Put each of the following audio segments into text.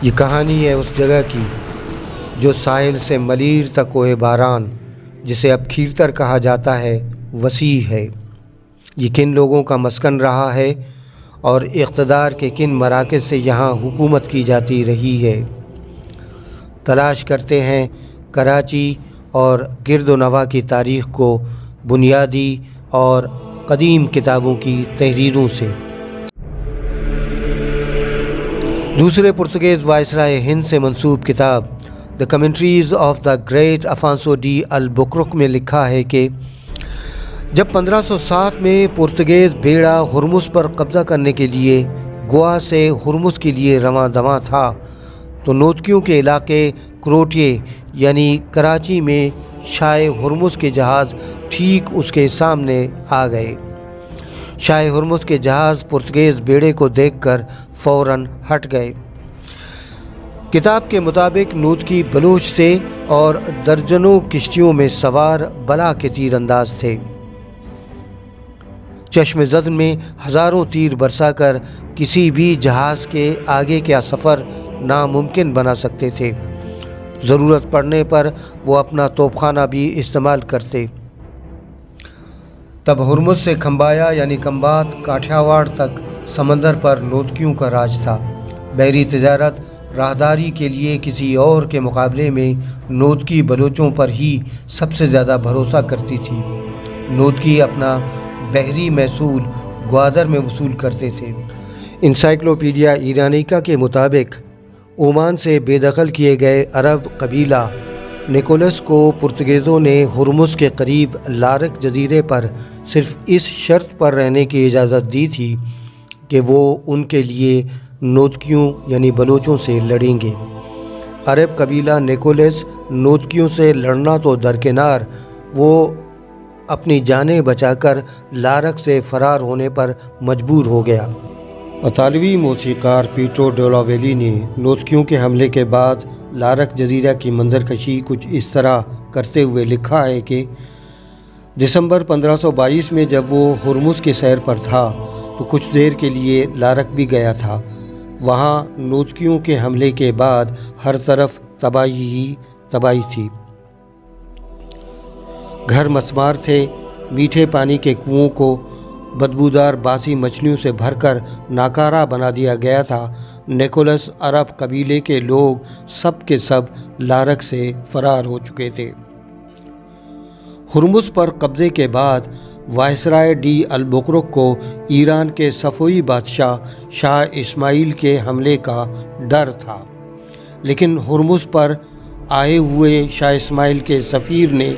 یہ کہانی ہے اس جگہ کی جو ساحل سے ملیر تک کوہ باران، جسے اب کھیرتر کہا جاتا ہے، وسیع ہے۔ یہ کن لوگوں کا مسکن رہا ہے اور اقتدار کے کن مراکز سے یہاں حکومت کی جاتی رہی ہے۔ تلاش کرتے ہیں کراچی اور گرد و نواح کی تاریخ کو بنیادی اور قدیم کتابوں کی تحریروں سے۔ دوسرے پرتگیز وائسرائے ہند سے منسوب کتاب the commentaries of the great Afonso de Albuquerque میں لکھا ہے کہ جب 1507 میں پرتگیز بیڑا ہرمز پر قبضہ کرنے کے لیے گوا سے ہرمز کے لیے رواں دواں تھا تو نوتکیوں کے علاقے کروٹیے یعنی کراچی میں شاہ ہرمز کے جہاز ٹھیک اس کے سامنے آ گئے۔ شاہ ہرمز کے جہاز پرتگیز بیڑے کو دیکھ کر فوراً ہٹ گئے۔ کتاب کے مطابق نوتکی بلوچ تھے اور درجنوں کشتیوں میں سوار بلا کے تیر انداز تھے۔ چشم زد میں ہزاروں تیر برسا کر کسی بھی جہاز کے آگے کا سفر ناممکن بنا سکتے تھے۔ ضرورت پڑنے پر وہ اپنا توپ خانہ بھی استعمال کرتے۔ تب ہرمز سے کھمبایا یعنی کمبات کاٹھیاواڑ تک سمندر پر نوتکیوں کا راج تھا۔ بحری تجارت راہداری کے لیے کسی اور کے مقابلے میں نوتکی بلوچوں پر ہی سب سے زیادہ بھروسہ کرتی تھی۔ نوتکی اپنا بحری محصول گوادر میں وصول کرتے تھے۔ انسائکلوپیڈیا ایرانیکا کے مطابق عمان سے بے دخل کیے گئے عرب قبیلہ نیکولس کو پرتگیزوں نے ہرمز کے قریب لارک جزیرے پر صرف اس شرط پر رہنے کی اجازت دی تھی کہ وہ ان کے لیے نوتکیوں یعنی بلوچوں سے لڑیں گے۔ عرب قبیلہ نیکولس نوتکیوں سے لڑنا تو درکنار، وہ اپنی جانیں بچا کر لارک سے فرار ہونے پر مجبور ہو گیا۔ اطالوی موسیقار پیٹرو ڈولاویلی نے نوتکیوں کے حملے کے بعد لارک جزیرہ کی منظر کشی کچھ اس طرح کرتے ہوئے لکھا ہے کہ دسمبر 1522 میں جب وہ ہرمز کے سیر پر تھا تو کچھ دیر کے لیے لارک بھی گیا تھا۔ وہاں نوتکیوں کے حملے کے بعد ہر طرف تباہی ہی تباہی تھی۔ گھر مسمار تھے، میٹھے پانی کے کنوؤں کو بدبودار باسی مچھلیوں سے بھر کر ناکارہ بنا دیا گیا تھا۔ نیکولس عرب قبیلے کے لوگ سب کے سب لارک سے فرار ہو چکے تھے۔ ہرمز پر قبضے کے بعد وائسرائے ڈی البوکرک کو ایران کے صفوی بادشاہ شاہ اسماعیل کے حملے کا ڈر تھا، لیکن ہرمز پر آئے ہوئے شاہ اسماعیل کے سفیر نے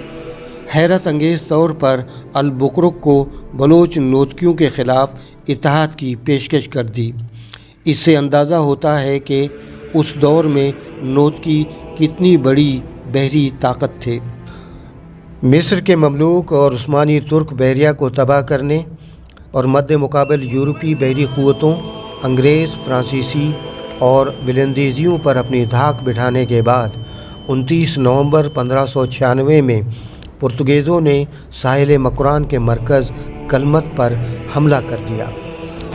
حیرت انگیز طور پر البوکرک کو بلوچ نوتکیوں کے خلاف اتحاد کی پیشکش کر دی۔ اس سے اندازہ ہوتا ہے کہ اس دور میں نوتکی کتنی بڑی بحری طاقت تھے۔ مصر کے مملوک اور عثمانی ترک بحریہ کو تباہ کرنے اور مد مقابل یورپی بحری قوتوں انگریز، فرانسیسی اور ولندیزیوں پر اپنی دھاک بٹھانے کے بعد 29 نومبر 1596 میں پرتگیزوں نے ساحل مکران کے مرکز کلمت پر حملہ کر دیا۔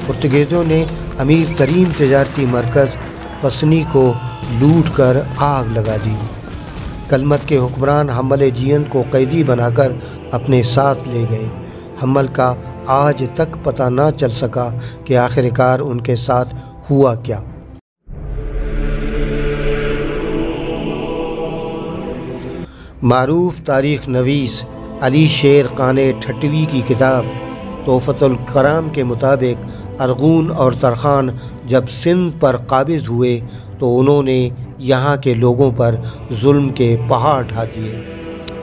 پرتگیزوں نے امیر ترین تجارتی مرکز پسنی کو لوٹ کر آگ لگا دی۔ کلمت کے حکمران حمل جین کو قیدی بنا کر اپنے ساتھ لے گئے۔ حمل کا آج تک پتہ نہ چل سکا کہ آخر کار ان کے ساتھ ہوا کیا۔ معروف تاریخ نویس علی شیر خان ٹھٹوی کی کتاب تحفۃ الکرام کے مطابق ارغون اور ترخان جب سندھ پر قابض ہوئے تو انہوں نے یہاں کے لوگوں پر ظلم کے پہاڑ ڈھا دیے۔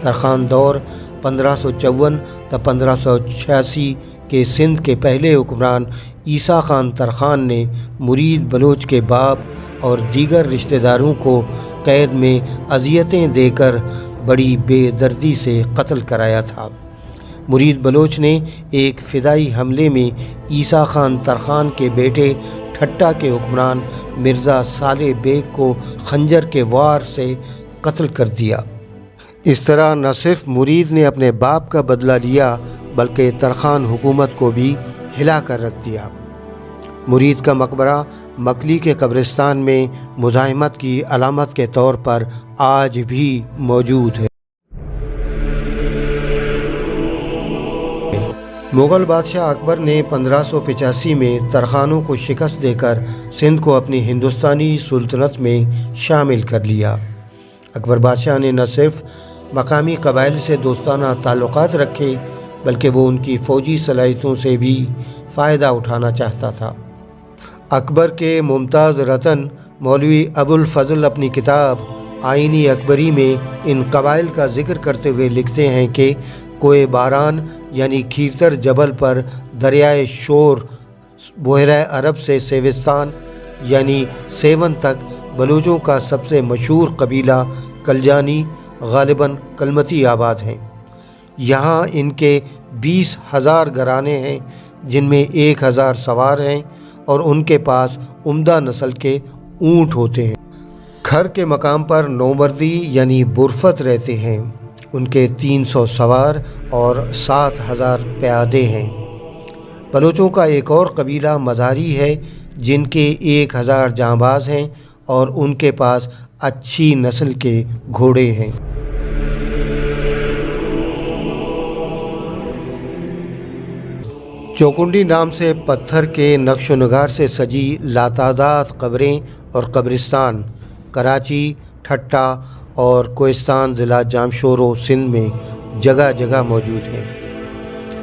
ترخان دور 1554 تا 1586 کے سندھ کے پہلے حکمران عیسیٰ خان ترخان نے مرید بلوچ کے باپ اور دیگر رشتہ داروں کو قید میں اذیتیں دے کر بڑی بے دردی سے قتل کرایا تھا۔ مرید بلوچ نے ایک فدائی حملے میں عیسیٰ خان ترخان کے بیٹے ٹھٹا کے حکمران مرزا صالح بیگ کو خنجر کے وار سے قتل کر دیا۔ اس طرح نہ صرف مرید نے اپنے باپ کا بدلہ لیا بلکہ ترخان حکومت کو بھی ہلا کر رکھ دیا۔ مرید کا مقبرہ مکلی کے قبرستان میں مزاحمت کی علامت کے طور پر آج بھی موجود ہے۔ مغل بادشاہ اکبر نے 1585 میں ترخانوں کو شکست دے کر سندھ کو اپنی ہندوستانی سلطنت میں شامل کر لیا۔ اکبر بادشاہ نے نہ صرف مقامی قبائل سے دوستانہ تعلقات رکھے بلکہ وہ ان کی فوجی صلاحیتوں سے بھی فائدہ اٹھانا چاہتا تھا۔ اکبر کے ممتاز رتن مولوی ابو الفضل اپنی کتاب آئینی اکبری میں ان قبائل کا ذکر کرتے ہوئے لکھتے ہیں کہ کوئے باران یعنی کھیرتر جبل پر دریائے شور بحیرہ عرب سے سیوستان یعنی سیون تک بلوچوں کا سب سے مشہور قبیلہ کلجانی غالباً کلمتی آباد ہیں۔ یہاں ان کے 20,000 گھرانے ہیں جن میں 1,000 سوار ہیں اور ان کے پاس عمدہ نسل کے اونٹ ہوتے ہیں۔ کھر کے مقام پر نومردی یعنی برفت رہتے ہیں۔ ان کے 300 سوار اور 7,000 پیادے ہیں۔ بلوچوں کا ایک اور قبیلہ مزاری ہے جن کے 1,000 جانباز ہیں اور ان کے پاس اچھی نسل کے گھوڑے ہیں۔ چوکنڈی نام سے پتھر کے نقش و نگار سے سجی لاتعداد قبریں اور قبرستان کراچی، ٹھٹہ اور کوہستان ضلع جامشور و سندھ میں جگہ جگہ موجود ہیں۔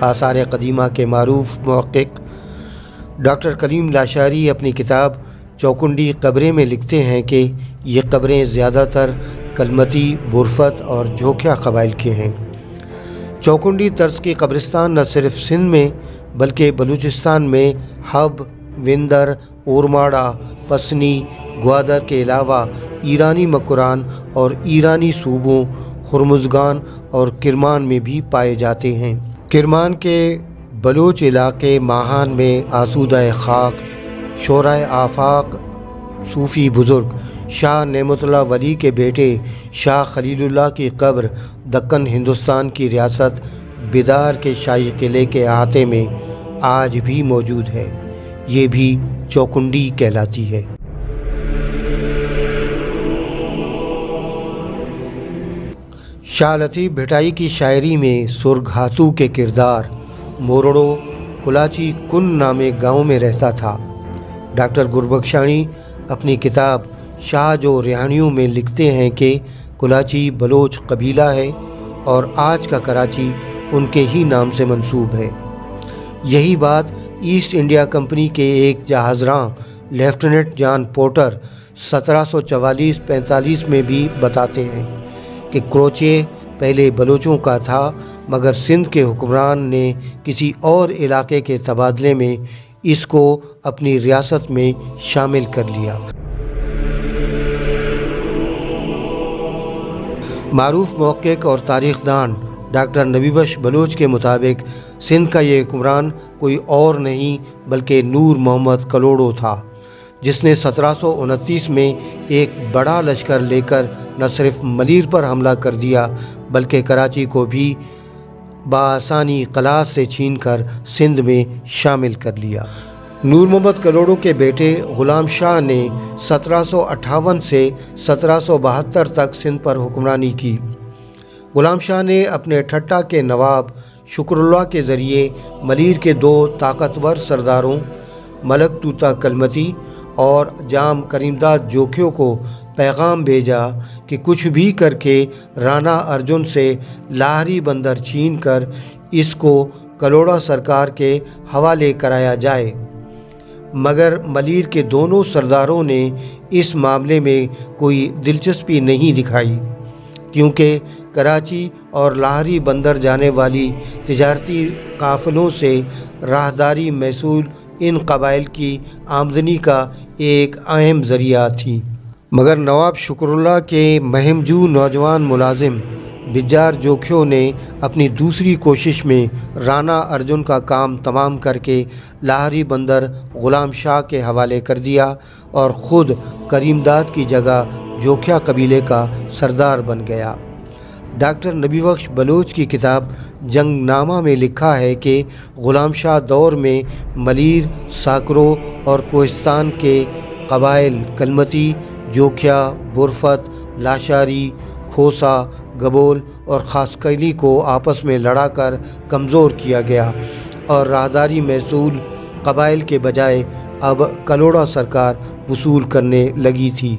آثار قدیمہ کے معروف محقق ڈاکٹر کلیم لاشاری اپنی کتاب چوکنڈی قبریں میں لکھتے ہیں کہ یہ قبریں زیادہ تر کلمتی، برفت اور جھوکھیا قبائل کے ہیں۔ چوکنڈی طرز کی قبرستان نہ صرف سندھ میں بلکہ بلوچستان میں حب، وندر، اورماڑہ، پسنی، گوادر کے علاوہ ایرانی مکران اور ایرانی صوبوں ہرمزگان اور کرمان میں بھی پائے جاتے ہیں۔ کرمان کے بلوچ علاقے ماہان میں آسودہ خاک شورائے آفاق صوفی بزرگ شاہ نعمت اللہ ولی کے بیٹے شاہ خلیل اللہ کی قبر دکن ہندوستان کی ریاست بیدار کے شاہی قلعے کے احاطے میں آج بھی موجود ہے۔ یہ بھی چوکنڈی کہلاتی ہے۔ شاہ لطیف بھٹائی کی شاعری میں سرگھاتو کے کردار مورڑو کلاچی کن نامے گاؤں میں رہتا تھا۔ ڈاکٹر گربخشانی اپنی کتاب شاہ جو ریحانیوں میں لکھتے ہیں کہ کلاچی بلوچ قبیلہ ہے اور آج کا کراچی ان کے ہی نام سے منسوب ہے۔ یہی بات ایسٹ انڈیا کمپنی کے ایک جہازراں لیفٹیننٹ جان پورٹر 1744-45 میں بھی بتاتے ہیں کہ کروچے پہلے بلوچوں کا تھا مگر سندھ کے حکمران نے کسی اور علاقے کے تبادلے میں اس کو اپنی ریاست میں شامل کر لیا۔ معروف محقق اور تاریخ دان ڈاکٹر نبی بخش بلوچ کے مطابق سندھ کا یہ حکمران کوئی اور نہیں بلکہ نور محمد کلوڑو تھا، جس نے 1729 میں ایک بڑا لشکر لے کر نہ صرف ملیر پر حملہ کر دیا بلکہ کراچی کو بھی بآسانی قلات سے چھین کر سندھ میں شامل کر لیا۔ نور محمد کلوڑو کے بیٹے غلام شاہ نے 1758 سے 1772 تک سندھ پر حکمرانی کی۔ غلام شاہ نے اپنے ٹھٹہ کے نواب شکر اللہ کے ذریعے ملیر کے 2 طاقتور سرداروں ملک توتا کلمتی اور جام کریم داد جوکھیوں کو پیغام بھیجا کہ کچھ بھی کر کے رانا ارجن سے لاہری بندر چھین کر اس کو کلوڑا سرکار کے حوالے کرایا جائے، مگر ملیر کے دونوں سرداروں نے اس معاملے میں کوئی دلچسپی نہیں دکھائی، کیونکہ کراچی اور لاہری بندر جانے والی تجارتی قافلوں سے راہداری محصول ان قبائل کی آمدنی کا ایک اہم ذریعہ تھی۔ مگر نواب شکر اللہ کے مہمجو نوجوان ملازم بجار جوکھیوں نے اپنی دوسری کوشش میں رانا ارجن کا کام تمام کر کے لاہری بندر غلام شاہ کے حوالے کر دیا اور خود کریم داد کی جگہ جوکھیا قبیلے کا سردار بن گیا۔ ڈاکٹر نبی بخش بلوچ کی کتاب جنگ نامہ میں لکھا ہے کہ غلام شاہ دور میں ملیر، ساکرو اور کوہستان کے قبائل کلمتی، جوکھیا، برفت، لاشاری، کھوسا، گبول اور خاسکیلی کو آپس میں لڑا کر کمزور کیا گیا اور راہداری محصول قبائل کے بجائے اب کلوڑا سرکار وصول کرنے لگی تھی۔